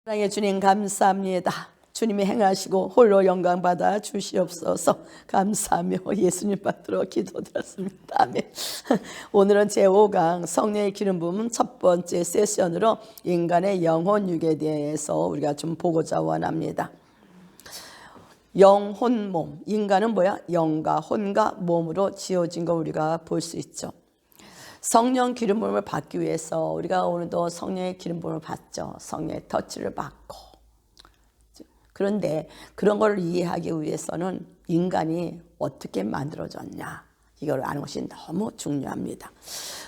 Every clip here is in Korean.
사랑의 주님 감사합니다. 주님이 행하시고 홀로 영광 받아 주시옵소서. 감사하며 예수님 받들어 기도드렸습니다. 아멘. 오늘은 제5강 성령의 기름 부음 첫 번째 세션으로 인간의 영혼 육에 대해서 우리가 좀 보고자 원합니다. 영혼 몸, 인간은 뭐야? 영과 혼과 몸으로 지어진 거 우리가 볼 수 있죠. 성령 기름 부음을 받기 위해서 우리가 오늘도 성령의 기름 부음을 받죠. 성령의 터치를 받고. 그런데 그런 걸 이해하기 위해서는 인간이 어떻게 만들어졌냐, 이걸 아는 것이 너무 중요합니다.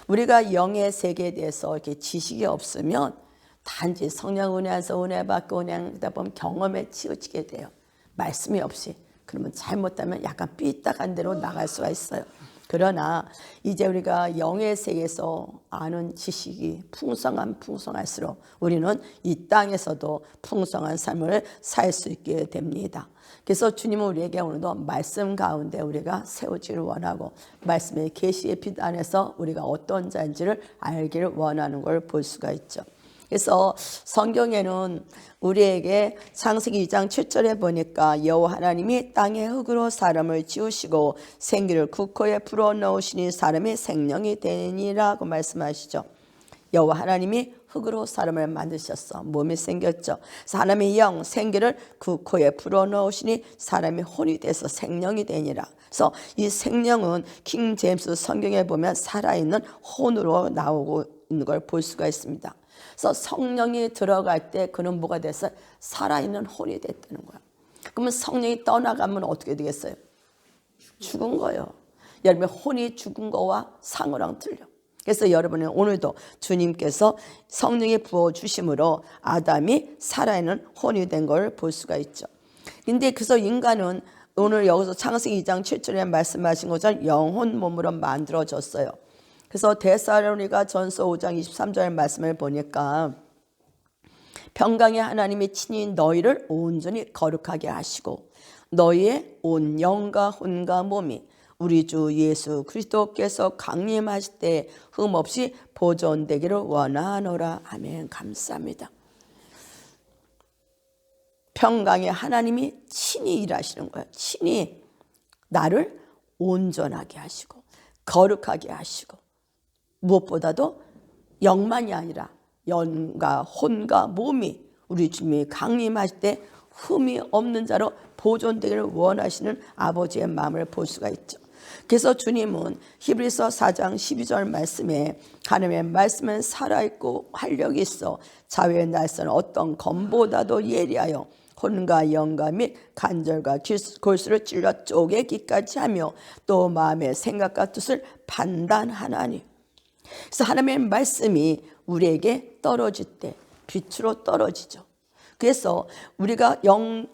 우리가 영의 세계에 대해서 이렇게 지식이 없으면 단지 성령 은혜 안에서 은혜 받고 은혜 하다 보면 경험에 치우치게 돼요. 말씀이 없이. 그러면 잘못하면 약간 삐딱한 대로 나갈 수가 있어요. 그러나 이제 우리가 영의 세계에서 아는 지식이 풍성할수록 우리는 이 땅에서도 풍성한 삶을 살 수 있게 됩니다. 그래서 주님은 우리에게 오늘도 말씀 가운데 우리가 세우기를 원하고 말씀의 계시의 빛 안에서 우리가 어떤 자인지를 알기를 원하는 걸 볼 수가 있죠. 그래서 성경에는 우리에게 창세기 2장 7절에 보니까 여호와 하나님이 땅의 흙으로 사람을 지으시고 생기를 그 코에 불어넣으시니 사람이 생명이 되니라고 말씀하시죠. 여호와 하나님이 흙으로 사람을 만드셨어. 몸이 생겼죠. 사람의 영 생기를 그 코에 불어넣으시니 사람이 혼이 돼서 생명이 되니라. 그래서 이 생명은 킹 제임스 성경에 보면 살아있는 혼으로 나오고 있는 걸 볼 수가 있습니다. 그래서 성령이 들어갈 때 그는 뭐가 돼서 살아있는 혼이 됐다는 거야. 그러면 성령이 떠나가면 어떻게 되겠어요? 죽은 거예요. 여러분의 혼이 죽은 거와 상호랑 틀려. 그래서 여러분은 오늘도 주님께서 성령이 부어주심으로 아담이 살아있는 혼이 된 걸 볼 수가 있죠. 근데 그래서 인간은 오늘 여기서 창세기 2장 7절에 말씀하신 것처럼 영혼 몸으로 만들어졌어요. 그래서 데살로니가 전서 5장 23절 말씀을 보니까 평강의 하나님이 친히 너희를 온전히 거룩하게 하시고 너희의 온 영과 혼과 몸이 우리 주 예수 그리스도께서 강림하실 때 흠없이 보존되기를 원하노라. 아멘. 감사합니다. 평강의 하나님이 친히 일하시는 거예요. 친히 나를 온전하게 하시고 거룩하게 하시고 무엇보다도 영만이 아니라 영과 혼과 몸이 우리 주님이 강림하실 때 흠이 없는 자로 보존되기를 원하시는 아버지의 마음을 볼 수가 있죠. 그래서 주님은 히브리서 4장 12절 말씀에 하나님의 말씀은 살아있고 활력이 있어 자유의 날선 어떤 검보다도 예리하여 혼과 영과 및 간절과 골수를 찔러 쪼개기까지 하며 또 마음의 생각과 뜻을 판단하나니. 그래서 하나님의 말씀이 우리에게 떨어질 때 빛으로 떨어지죠. 그래서 우리가 영혼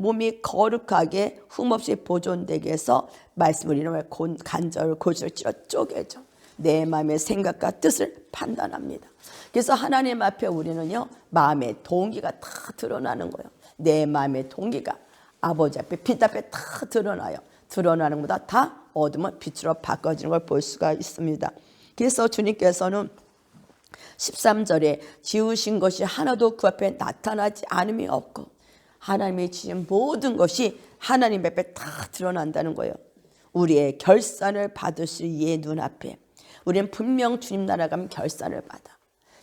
몸이 거룩하게 흠없이 보존되게 해서 말씀을 이름을 간절 골수를 찔러 쪼개죠. 내 마음의 생각과 뜻을 판단합니다. 그래서 하나님 앞에 우리는요 마음의 동기가 다 드러나는 거예요. 내 마음의 동기가 아버지 앞에 빛 앞에 다 드러나요. 드러나는 것보다 다 어둠은 빛으로 바꿔지는 걸 볼 수가 있습니다. 그래서 주님께서는 13절에 지으신 것이 하나도 그 앞에 나타나지 않음이 없고 하나님이 지은 모든 것이 하나님 앞에 다 드러난다는 거예요. 우리의 결산을 받으실 이의 눈앞에 우리는 분명 주님 나라 가면 결산을 받아.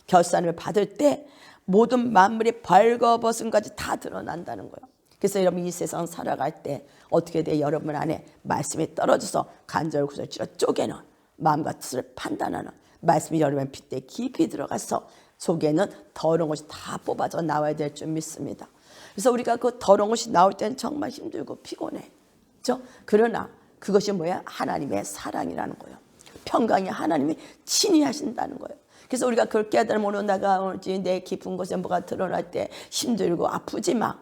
결산을 받을 때 모든 만물이 벌거벗음까지 다 드러난다는 거예요. 그래서 여러분 이 세상 살아갈 때 어떻게 돼? 여러분 안에 말씀이 떨어져서 간절구슬 찔러 쪼개는 마음과 뜻을 판단하는 말씀이 여러분 핏대 깊이 들어가서 속에는 더러운 것이 다 뽑아져 나와야 될 줄 믿습니다. 그래서 우리가 그 더러운 것이 나올 때는 정말 힘들고 피곤해. 그렇죠? 그러나 그것이 뭐야? 하나님의 사랑이라는 거예요. 평강이 하나님이 친히 하신다는 거예요. 그래서 우리가 그걸 깨달으면 오늘 내가 내 깊은 곳에 뭐가 드러날 때 힘들고 아프지 마.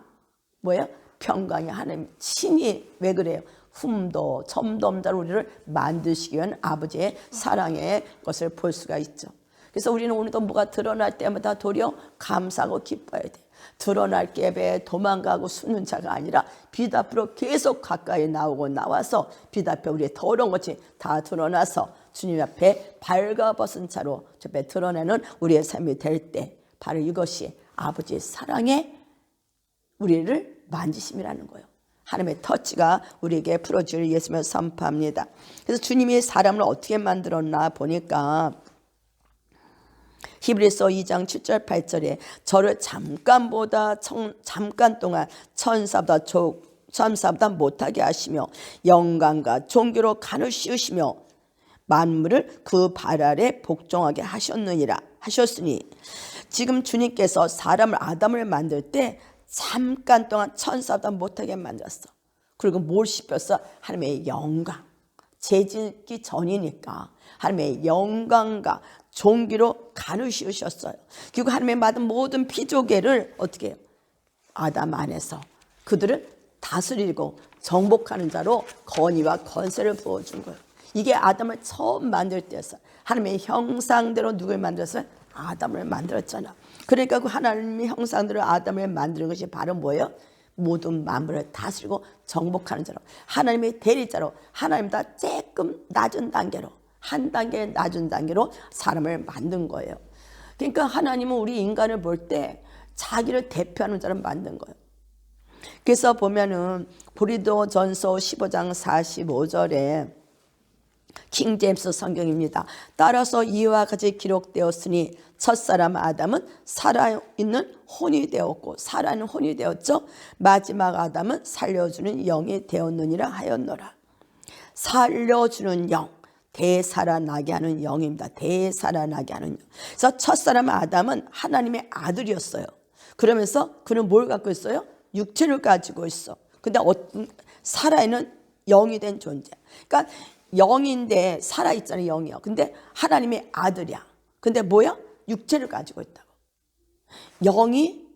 뭐예요? 평강이 하나님 친히. 왜 그래요? 흠도 점도 없는 자로 우리를 만드시기 위한 아버지의 사랑의 것을 볼 수가 있죠. 그래서 우리는 오늘도 뭐가 드러날 때마다 도리어 감사하고 기뻐야 돼. 드러날 게 도망가고 숨는 자가 아니라 빛 앞으로 계속 가까이 나오고 나와서 빛 앞에 우리의 더러운 것이 다 드러나서 주님 앞에 발가벗은 차로 저 앞에 드러내는 우리의 삶이 될 때 바로 이것이 아버지의 사랑에 우리를 만지심이라는 거예요. 하나님의 터치가 우리에게 풀어줄 예수님을 선포합니다. 그래서 주님이 사람을 어떻게 만들었나 보니까 히브리서 2장 7절 8절에 저를 잠깐 동안 천사보다 못하게 하시며 영광과 존귀로 간을 씌우시며 만물을 그 발 아래 복종하게 하셨으니 지금 주님께서 아담을 만들 때 잠깐 동안 천사보다 못하게 만들었어. 그리고 뭘 씹혔어? 하나님의 영광. 재짓기 전이니까 하나님의 영광과 존귀로 간을 씌우셨어요. 그리고 하나님의 받은 모든 피조개를 어떻게 해요? 아담 안에서 그들을 다스리고 정복하는 자로 권위와 권세를 부어준 거예요. 이게 아담을 처음 만들 때였어요. 하나님의 형상대로 누굴 만들었어요? 아담을 만들었잖아. 그러니까 그 하나님의 형상대로 아담을 만드는 것이 바로 뭐예요? 모든 만물을 다스리고 정복하는 자로, 하나님의 대리자로, 하나님보다 조금 낮은 단계로, 한 단계 낮은 단계로 사람을 만든 거예요. 그러니까 하나님은 우리 인간을 볼 때 자기를 대표하는 자를 만든 거예요. 그래서 보면은 고린도전서 15장 45절에 킹제임스 성경입니다. 따라서 이와 같이 기록되었으니 첫사람 아담은 살아있는 혼이 되었고 살아있는 혼이 되었죠. 마지막 아담은 살려주는 영이 되었느니라 하였노라. 살려주는 영, 되살아나게 하는 영입니다. 되살아나게 하는 영. 그래서 첫사람 아담은 하나님의 아들이었어요. 그러면서 그는 뭘 갖고 있어요? 육체를 가지고 있어. 근데 살아있는 영이 된 존재. 그러니까 영인데 살아있잖아요. 영이요. 근데 하나님의 아들이야. 근데 뭐야? 육체를 가지고 있다고. 영이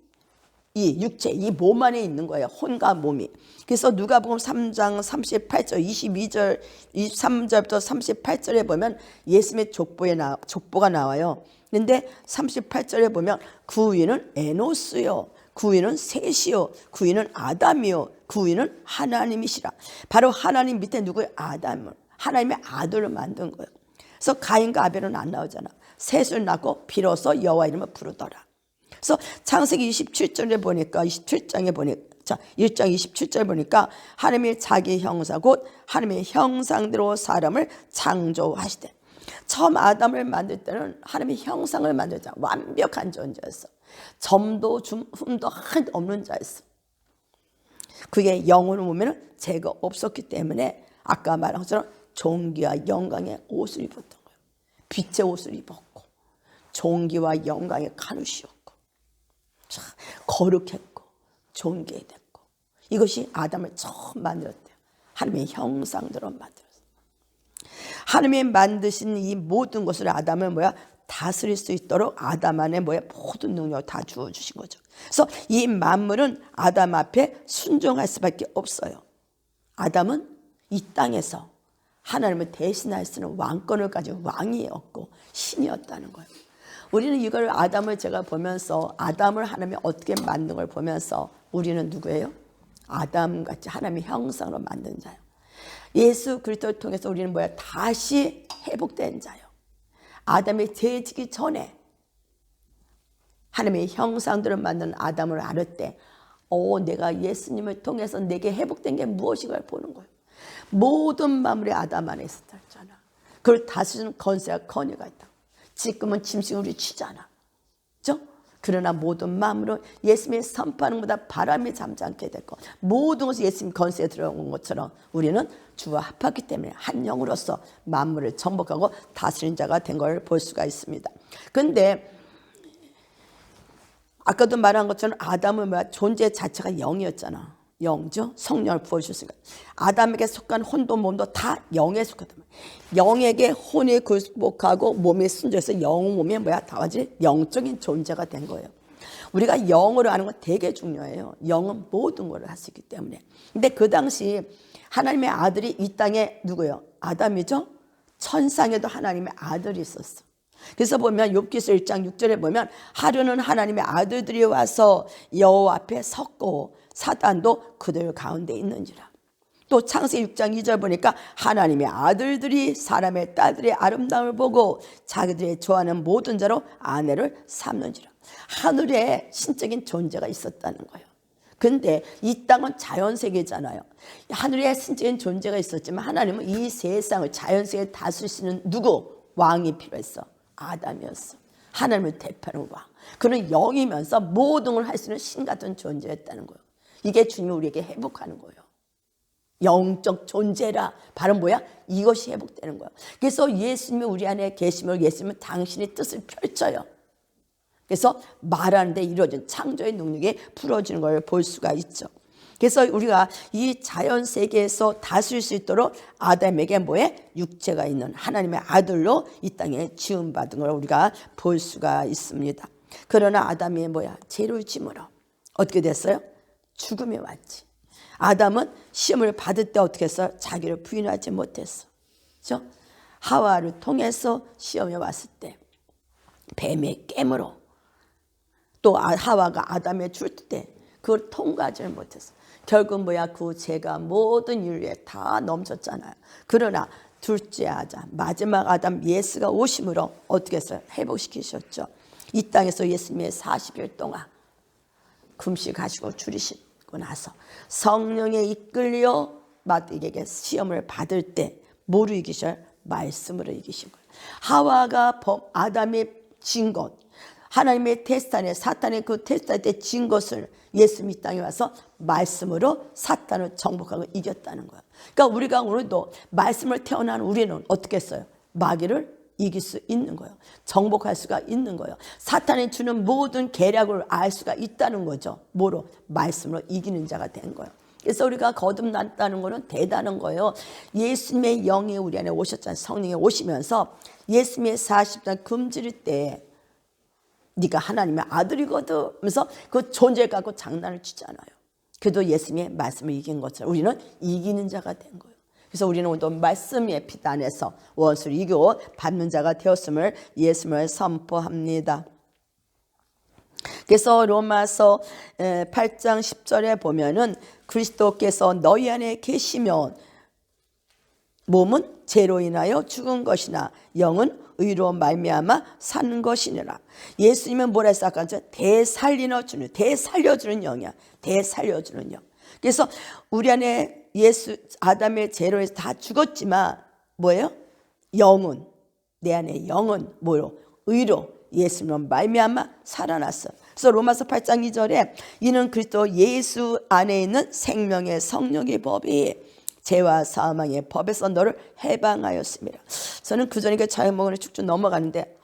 이 육체, 이 몸 안에 있는 거예요. 혼과 몸이. 그래서 누가복음 3장 38절, 22절, 23절부터 38절에 보면 예수님의 족보가 나와요. 근데 38절에 보면 그 위는 에노스요, 그 위는 셋이요, 그 위는 아담이요, 그 위는 하나님이시라. 바로 하나님 밑에 누구예요? 아담을. 하나님의 아들을 만든 거예요. 그래서 가인과 아벨은 안 나오잖아. 셋을 낳고 비로소 여호와 이름을 부르더라. 그래서 창세기 27절에 보니까 27장에 보니까 1장 27절 보니까 하나님의 자기 형사 곧 하나님의 형상대로 사람을 창조하시되, 처음 아담을 만들 때는 하나님의 형상을 만들자. 완벽한 존재였어. 점도 흠도 하나도 없는 자였어. 그게 영으로 보면 죄가 없었기 때문에 아까 말한 것처럼 존귀와 영광의 옷을 입었던 거예요. 빛의 옷을 입었고 존귀와 영광의 간을 씌웠고 거룩했고 존귀했고, 이것이 아담을 처음 만들었대요. 하나님의 형상대로 만들었어요. 하나님이 만드신 이 모든 것을 아담을 다스릴 수 있도록 아담 안에 모든 능력을 다 주어주신 거죠. 그래서 이 만물은 아담 앞에 순종할 수밖에 없어요. 아담은 이 땅에서 하나님을 대신할 수 있는 왕권을 가진 왕이었고 신이었다는 거예요. 우리는 이걸 아담을 제가 보면서 아담을 하나님이 어떻게 만든 걸 보면서 우리는 누구예요? 아담같이 하나님의 형상으로 만든 자예요. 예수 그리스도를 통해서 우리는 다시 회복된 자예요. 아담이 죄지기 전에 하나님의 형상대로 만든 아담을 알을 때 내가 예수님을 통해서 내게 회복된 게 무엇인가를 보는 거예요. 모든 만물이 아담 안에 있었잖아. 그걸 다스리는 권세와 권위가 있다. 지금은 짐승을 우리 치잖아. 그렇죠? 그러나 모든 만물은 예수님의 선포하는 것보다 바람이 잠잠게 됐고 모든 것이 예수님 권세에 들어온 것처럼 우리는 주와 합했기 때문에 한 영으로서 만물을 정복하고 다스리는 자가 된 걸 볼 수가 있습니다. 그런데 아까도 말한 것처럼 아담은 존재 자체가 영이었잖아. 영죠. 성령을 부어주셨으니까 아담에게 속한 혼도 몸도 다 영에 속하단 말이야. 영에게 혼이 굴복하고 몸이 순종해서 영 몸이 다 완전히 영적인 존재가 된 거예요. 우리가 영어로 아는 건 되게 중요해요. 영은 모든 걸 할 수 있기 때문에. 근데 그 당시 하나님의 아들이 이 땅에 누구예요? 아담이죠. 천상에도 하나님의 아들이 있었어. 그래서 보면 욥기서 1장 6절에 보면 하루는 하나님의 아들들이 와서 여호와 앞에 섰고 사단도 그들 가운데 있는지라. 또 창세기 6장 2절 보니까 하나님의 아들들이 사람의 딸들의 아름다움을 보고 자기들이 좋아하는 모든 자로 아내를 삼는지라. 하늘에 신적인 존재가 있었다는 거예요. 근데 이 땅은 자연세계잖아요. 하늘에 신적인 존재가 있었지만 하나님은 이 세상을 자연세계를 다스리시는 누구? 왕이 필요했어. 아담이었어. 하나님을 대표하는 왕. 그는 영이면서 모든 걸 할 수 있는 신 같은 존재였다는 거예요. 이게 주님이 우리에게 회복하는 거예요. 영적 존재라. 바로 뭐야? 이것이 회복되는 거예요. 그래서 예수님이 우리 안에 계시면 예수님은 당신의 뜻을 펼쳐요. 그래서 말하는데 이루어진 창조의 능력이 풀어지는 걸 볼 수가 있죠. 그래서 우리가 이 자연 세계에서 다스릴 수 있도록 아담에게 뭐에? 육체가 있는 하나님의 아들로 이 땅에 지음받은 걸 우리가 볼 수가 있습니다. 그러나 아담이 뭐야? 죄를 짐으로 어떻게 됐어요? 죽음이 왔지. 아담은 시험을 받을 때 어떻게 했어요? 자기를 부인하지 못했어. 그렇죠? 하와를 통해서 시험에 왔을 때 뱀의 깨물어 또 하와가 아담에 줄 때 그걸 통과하지를 못했어. 결국 뭐야? 그 죄가 모든 인류에 다 넘쳤잖아요. 그러나 둘째 아담, 마지막 아담 예수가 오심으로 어떻게 했어요? 회복시키셨죠. 이 땅에서 예수님의 40일 동안 금식하시고 줄이시고 나서 성령에 이끌려 마귀에게 시험을 받을 때 뭐로 이기셔요? 말씀으로 이기신 거예요. 하와가 아담이 진 것, 하나님의 테스트안에 사탄의 그 테스트 때 진 것을 예수님이 이 땅에 와서 말씀으로 사탄을 정복하고 이겼다는 거예요. 그러니까 우리가 오늘도 말씀을 태어난 우리는 어떻게 했어요? 마귀를 이길 수 있는 거예요. 정복할 수가 있는 거예요. 사탄이 주는 모든 계략을 알 수가 있다는 거죠. 뭐로? 말씀으로 이기는 자가 된 거예요. 그래서 우리가 거듭났다는 것은 대단한 거예요. 예수님의 영이 우리 안에 오셨잖아요. 성령이 오시면서 예수님의 40년 금지릴 때 네가 하나님의 아들이거든 하면서 그 존재를 갖고 장난을 치잖아요. 그래도 예수님의 말씀을 이긴 것처럼 우리는 이기는 자가 된 거예요. 그래서 우리는 오늘도 말씀의 빛 안에서 원수를 이기고 받는 자가 되었음을 예수님을 선포합니다. 그래서 로마서 8장 10절에 보면은 그리스도께서 너희 안에 계시면 몸은 죄로 인하여 죽은 것이나 영은 의로 말미암아 사는 것이니라. 예수님은 뭐라 했어? 아까 대살려주는 영이야. 대살려주는 영. 그래서 우리 안에 아담의 죄로 해서 다 죽었지만 뭐예요? 영은 내 안에 영은 뭐로? 의로 예수님으로 말미암아 살아났어. 그래서 로마서 8장 2절에 이는 그리스도 예수 안에 있는 생명의 성령의 법이 죄와 사망의 법에서 너를 해방하였습니다. 저는 그전에 자유목원에 쭉쭉 넘어가는데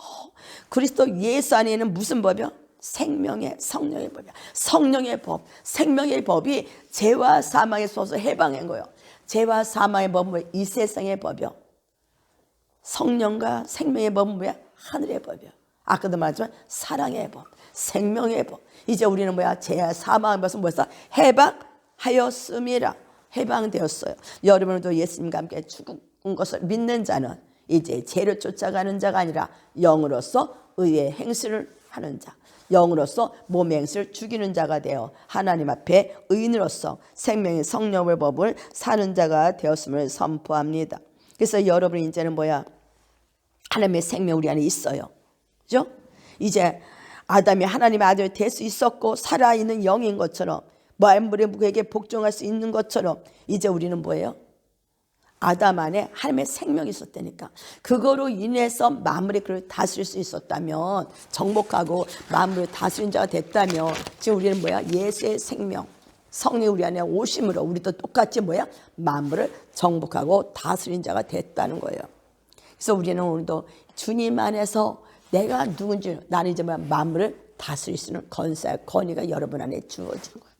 그리스도 예수 안에 있는 무슨 법이요? 생명의 성령의 법이야. 성령의 법, 생명의 법이 죄와 사망에서 해방한 거예요. 죄와 사망의 법은 이 세상의 법이요. 성령과 생명의 법은 뭐야? 하늘의 법이요. 아까도 말했지만 사랑의 법, 생명의 법. 이제 우리는 뭐야? 죄와 사망의 법은 뭐였어? 해방하였습니다. 해방되었어요. 여러분도 예수님과 함께 죽은 것을 믿는 자는 이제 죄를 쫓아가는 자가 아니라 영으로서 의의 행실을 하는 자, 영으로서 몸의 행실을 죽이는 자가 되어 하나님 앞에 의인으로서 생명의 성령의 법을 사는 자가 되었음을 선포합니다. 그래서 여러분 이제는 뭐야? 하나님의 생명 우리 안에 있어요. 그죠? 이제 아담이 하나님의 아들이 될 수 있었고 살아있는 영인 것처럼 만물의 무에게 복종할 수 있는 것처럼 이제 우리는 뭐예요? 아담 안에 하나님의 생명이 있었다니까. 그거로 인해서 만물의 그를 다스릴 수 있었다면, 정복하고 만물을 다스린 자가 됐다면 지금 우리는 뭐야? 예수의 생명, 성령이 우리 안에 오심으로 우리도 똑같이 뭐야? 만물을 정복하고 다스린 자가 됐다는 거예요. 그래서 우리는 오늘도 주님 안에서 내가 누군지, 나는 이제 뭐야? 만물을 다스릴 수 있는 권세와 권위가 여러분 안에 주어진 거예요.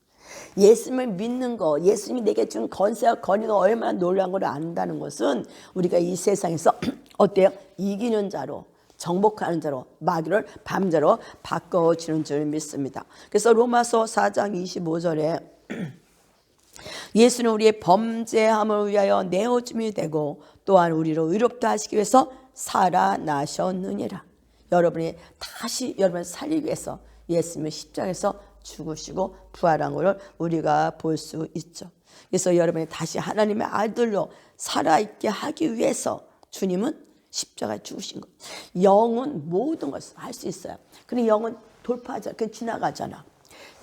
예수님을 믿는 거, 예수님이 내게 준 권세와 권위가 얼마나 놀라운 걸 안다는 것은 우리가 이 세상에서 어때요? 이기는 자로, 정복하는 자로, 마귀를 밤자로 바꿔주는 줄 믿습니다. 그래서 로마서 4장 25절에 예수는 우리의 범죄함을 위하여 내어줌이 되고 또한 우리를 의롭다 하시기 위해서 살아나셨느니라. 여러분이 다시 여러분을 살리기 위해서 예수님의 십자가에서 죽으시고 부활한 것을 우리가 볼 수 있죠. 그래서 여러분이 다시 하나님의 아들로 살아있게 하기 위해서 주님은 십자가에 죽으신 것. 영은 모든 것을 할 수 있어요. 근데 영은 돌파하잖아. 그냥 지나가잖아.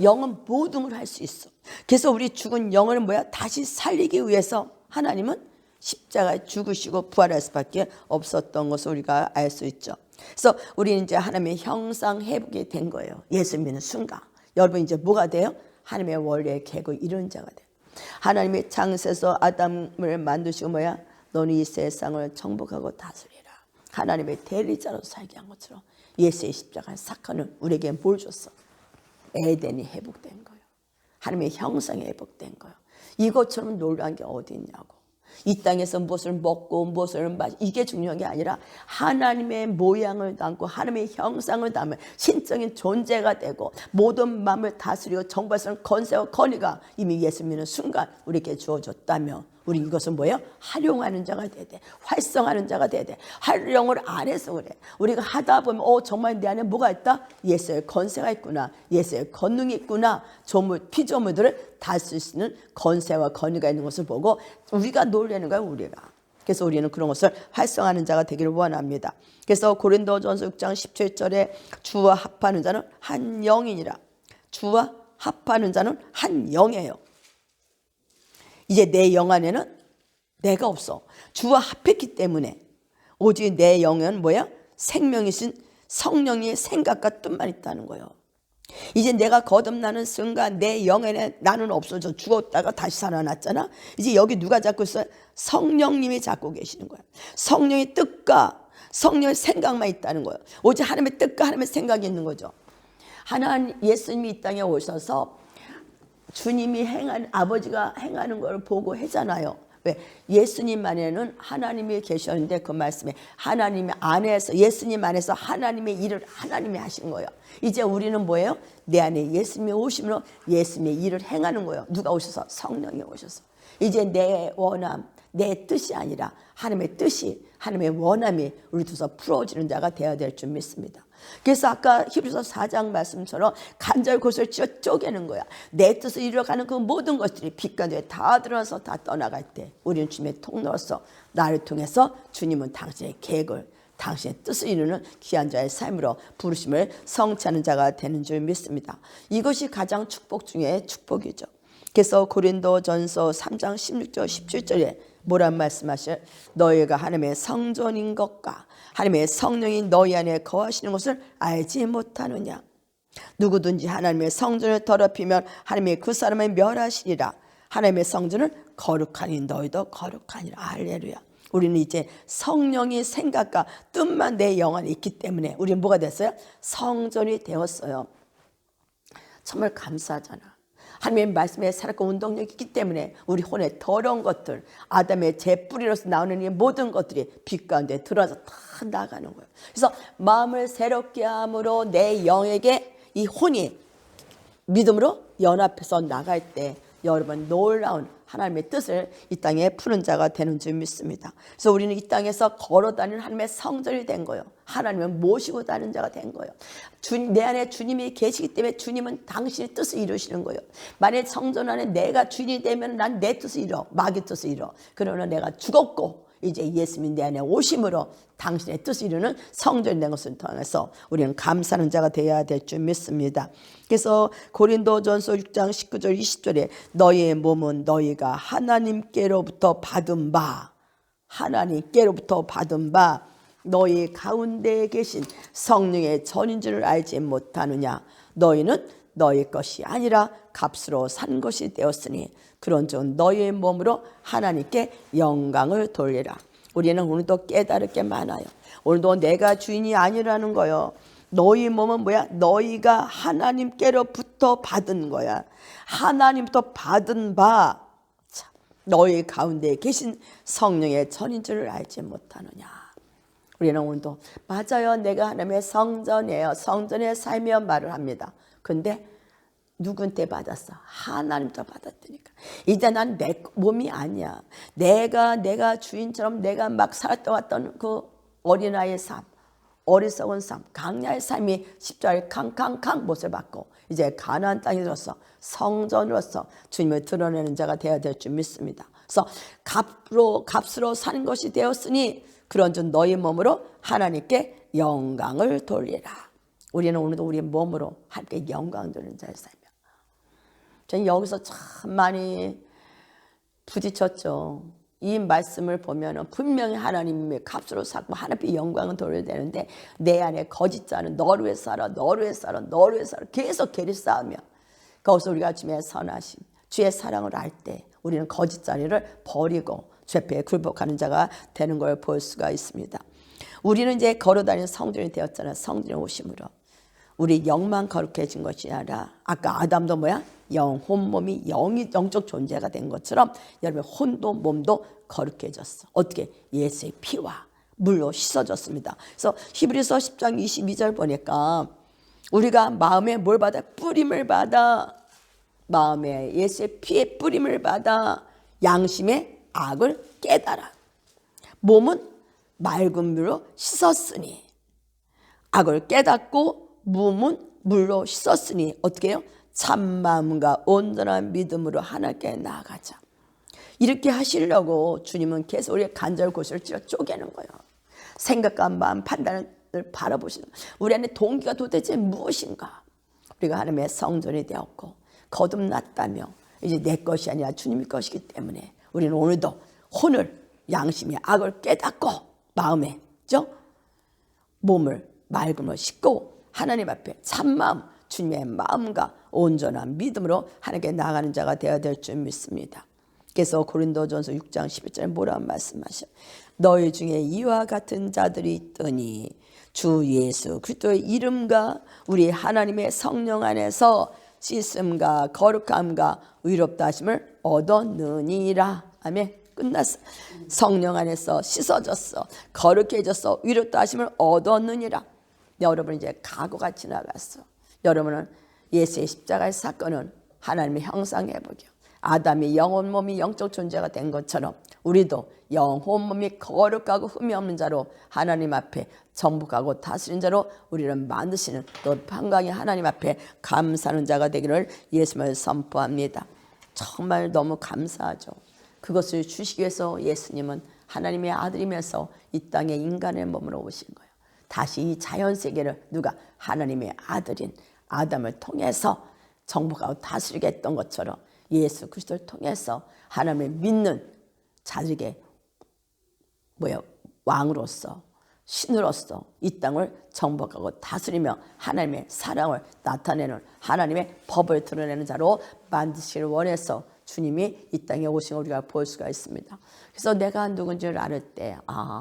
영은 모든 걸 할 수 있어. 그래서 우리 죽은 영을 다시 살리기 위해서 하나님은 십자가에 죽으시고 부활할 수밖에 없었던 것을 우리가 알 수 있죠. 그래서 우리는 이제 하나님의 형상 회복이 된 거예요. 예수 믿는 순간. 여러분 이제 뭐가 돼요? 하나님의 원리의 계획을 이룬 자가 돼요. 하나님의 창세에서 아담을 만드시고 너는 이 세상을 정복하고 다스리라. 하나님의 대리자로 살게 한 것처럼 예수의 십자가의 사건은 우리에게 뭘 줬어? 에덴이 회복된 거예요. 하나님의 형상이 회복된 거예요. 이것처럼 놀라운 게 어디 있냐고. 이 땅에서 무엇을 먹고 무엇을 마시고 이게 중요한 게 아니라 하나님의 모양을 담고 하나님의 형상을 담은 신적인 존재가 되고 모든 마음을 다스리고 정복할 수 있는 권세와 권위가 이미 예수 믿는 순간 우리에게 주어졌다면 우리 이것은 뭐예요? 활용하는 자가 돼야 돼. 활성하는 자가 돼야 돼. 활용을 안 해서 그래. 우리가 하다 보면 정말 내 안에 뭐가 있다? 예수의 권세가 있구나. 예수의 권능이 있구나. 피조물들을 다스릴 수 있는 권세와 권위가 있는 것을 보고 우리가 놀라는 거야. 우리가. 그래서 우리는 그런 것을 활성하는 자가 되기를 원합니다. 그래서 고린도전서 6장 17절에 주와 합하는 자는 한 영이니라. 주와 합하는 자는 한 영이에요. 이제 내 영 안에는 내가 없어. 주와 합했기 때문에 오직 내 영은 생명이신 성령의 생각과 뜻만 있다는 거예요. 이제 내가 거듭나는 순간 내 영에 나는 없어져 죽었다가 다시 살아났잖아. 이제 여기 누가 잡고 있어요? 성령님이 잡고 계시는 거예요. 성령의 뜻과 성령의 생각만 있다는 거예요. 오직 하나님의 뜻과 하나님의 생각이 있는 거죠. 예수님이 이 땅에 오셔서 주님이 아버지가 행하는 걸 보고 하잖아요. 왜? 예수님 안에는 하나님이 계셨는데 그 말씀에 하나님 안에서 예수님 안에서 하나님의 일을 하나님이 하신 거예요. 이제 우리는 뭐예요? 내 안에 예수님이 오심으로 예수님의 일을 행하는 거예요. 누가 오셔서? 성령이 오셔서. 이제 내 원함, 내 뜻이 아니라 하나님의 뜻이 하나님의 원함이 우리 두서 풀어지는 자가 되어야 될 줄 믿습니다. 그래서 아까 히브리서 4장 말씀처럼 간절 곳을 쥐어 쪼개는 거야. 내 뜻을 이루어가는 그 모든 것들이 빛과 뇌에 다 드러나서 다 떠나갈 때 우리는 주님의 통로로서 나를 통해서 주님은 당신의 계획을 당신의 뜻을 이루는 귀한 자의 삶으로 부르심을 성취하는 자가 되는 줄 믿습니다. 이것이 가장 축복 중에 축복이죠. 그래서 고린도전서 3장 16절 17절에 뭐란 말씀하셔요? 너희가 하나님의 성전인 것과 하나님의 성령이 너희 안에 거하시는 것을 알지 못하느냐. 누구든지 하나님의 성전을 더럽히면 하나님의 그 사람을 멸하시리라. 하나님의 성전은 거룩하니 너희도 거룩하니라. 할렐루야. 우리는 이제 성령의 생각과 뜻만 내 영 안에 있기 때문에 우리는 뭐가 됐어요? 성전이 되었어요. 정말 감사하잖아. 하나님의 말씀에 살았고 운동력이 있기 때문에 우리 혼의 더러운 것들, 아담의 재뿌리로서 나오는 이 모든 것들이 빛 가운데 들어와서 다 나가는 거예요. 그래서 마음을 새롭게 함으로 내 영에게 이 혼이 믿음으로 연합해서 나갈 때 여러분 놀라운 하나님의 뜻을 이 땅에 푸는 자가 되는 줄 믿습니다. 그래서 우리는 이 땅에서 걸어다니는 하나님의 성전이 된 거예요. 하나님을 모시고 다니는 자가 된 거예요. 내 안에 주님이 계시기 때문에 주님은 당신의 뜻을 이루시는 거예요. 만약 성전 안에 내가 주인이 되면 난 내 뜻을 이뤄. 마귀 뜻을 이뤄. 그러나 내가 죽었고 이제 예수님이 내 안에 오심으로 당신의 뜻을 이루는 성전이 된 것을 통해서 우리는 감사하는 자가 되어야 될 줄 믿습니다. 그래서 고린도전서 6장 19절 20절에 너희의 몸은 너희가 하나님께로부터 받은 바 너희 가운데에 계신 성령의 전인 줄을 알지 못하느냐. 너희는 너희 것이 아니라 값으로 산 것이 되었으니 그런즉 너희의 몸으로 하나님께 영광을 돌리라. 우리는 오늘도 깨달을 게 많아요. 오늘도 내가 주인이 아니라는 거예요. 너희 몸은 뭐야? 너희가 하나님께로부터 받은 거야. 하나님부터 받은 바 너희 가운데 계신 성령의 전인 줄을 알지 못하느냐. 우리는 오늘도 맞아요. 내가 하나님의 성전이에요. 성전에 살며 말을 합니다. 근데 누구한테 받았어? 하나님부터 받았다니까. 이제 난 내 몸이 아니야. 내가 주인처럼 내가 막 살았던 왔던 그 어린아이의 삶, 어리석은 삶, 강야의 삶이 십자가에 캉캉캉 못을 받고 이제 가나안 땅에 들어서 성전으로서 주님을 드러내는 자가 되어야 될 줄 믿습니다. 그래서 값으로 사는 것이 되었으니 그런즉 너희 몸으로 하나님께 영광을 돌리라. 우리는 오늘도 우리의 몸으로 함께 영광 돌리는 자를 살며. 저는 여기서 참 많이 부딪혔죠. 이 말씀을 보면 분명히 하나님의 값으로 삼고 하나님의 영광을 돌려야 되는데 내 안에 거짓자는 너를 위해 살아, 너를 위해 살아, 너를 위해 살아 계속 괴를 쌓으며 거기서 우리가 주의 선하심, 주의 사랑을 알 때 우리는 거짓자리를 버리고 죄패에 굴복하는 자가 되는 걸 볼 수가 있습니다. 우리는 이제 걸어다니는 성전이 되었잖아요. 성전에 오심으로 우리 영만 거룩해진 것이 아니라 아까 아담도 뭐야? 영, 혼, 몸이 영적 존재가 된 것처럼 여러분의 혼도 몸도 거룩해졌어. 어떻게? 예수의 피와 물로 씻어졌습니다. 그래서 히브리서 10장 22절 보니까 우리가 마음에 뭘 받아? 뿌림을 받아. 마음에 예수의 피의 뿌림을 받아 양심의 악을 깨달아. 몸은 맑은 물로 씻었으니 악을 깨닫고 몸은 물로 씻었으니 어떻게 해요? 참마음과 온전한 믿음으로 하나님께 나아가자. 이렇게 하시려고 주님은 계속 우리의 간절 고시를 찔러 쪼개는 거예요. 생각과 마음 판단을 바라보시는 우리 안에 동기가 도대체 무엇인가. 우리가 하나님의 성전이 되었고 거듭났다며 이제 내 것이 아니라 주님의 것이기 때문에 우리는 오늘도 혼을 양심의 악을 깨닫고 마음에 몸을 맑음으로 씻고 하나님 앞에 참마음 주님의 마음과 온전한 믿음으로 하나님께 나아가는 자가 되어야 될 줄 믿습니다. 그래서 고린도전서 6장 11절에 뭐라고 말씀하셔? 너희 중에 이와 같은 자들이 있더니 주 예수 그리스도의 이름과 우리 하나님의 성령 안에서 씻음과 거룩함과 의롭다 하심을 얻었느니라. 아멘. 끝났어. 성령 안에서 씻어졌어. 거룩해졌어. 위롭다 하심을 얻었느니라. 여러분 이제 과거가 지나갔어. 여러분은 예수의 십자가의 사건은 하나님의 형상회복이요. 아담이 영혼 몸이 영적 존재가 된 것처럼 우리도 영혼 몸이 거룩하고 흠이 없는 자로 하나님 앞에 정복하고 다스린 자로 우리를 만드시는 또 평강의 하나님 앞에 감사하는 자가 되기를 예수님을 선포합니다. 정말 너무 감사하죠. 그것을 주시기 위해서 예수님은 하나님의 아들이면서 이 땅에 인간의 몸으로 오신 거예요. 다시 이 자연세계를 누가? 하나님의 아들인 아담을 통해서 정복하고 다스리게 했던 것처럼 예수 그리스도를 통해서 하나님을 믿는 자들에게 왕으로서 신으로서 이 땅을 정복하고 다스리며 하나님의 사랑을 나타내는 하나님의 법을 드러내는 자로 만드시기를 원해서 주님이 이 땅에 오신 걸 우리가 볼 수가 있습니다. 그래서 내가 누군지를 알 때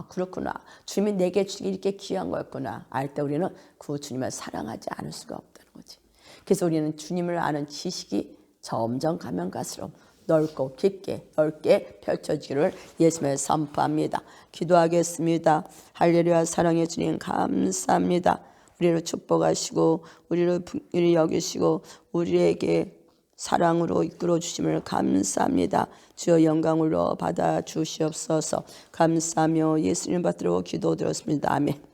그렇구나. 주님이 내게 주기 이렇게 귀한 거였구나. 알 때 우리는 그 주님을 사랑하지 않을 수가 없다는 거지. 그래서 우리는 주님을 아는 지식이 점점 가면 갈수록 넓고 깊게 넓게 펼쳐지기를 예수님을 선포합니다. 기도하겠습니다. 할렐루야. 사랑해 주님 감사합니다. 우리를 축복하시고 우리를 여기시고 우리에게 사랑으로 이끌어 주심을 감사합니다. 주여 영광으로 받아 주시옵소서. 감사하며 예수님 받들어 기도드렸습니다. 아멘.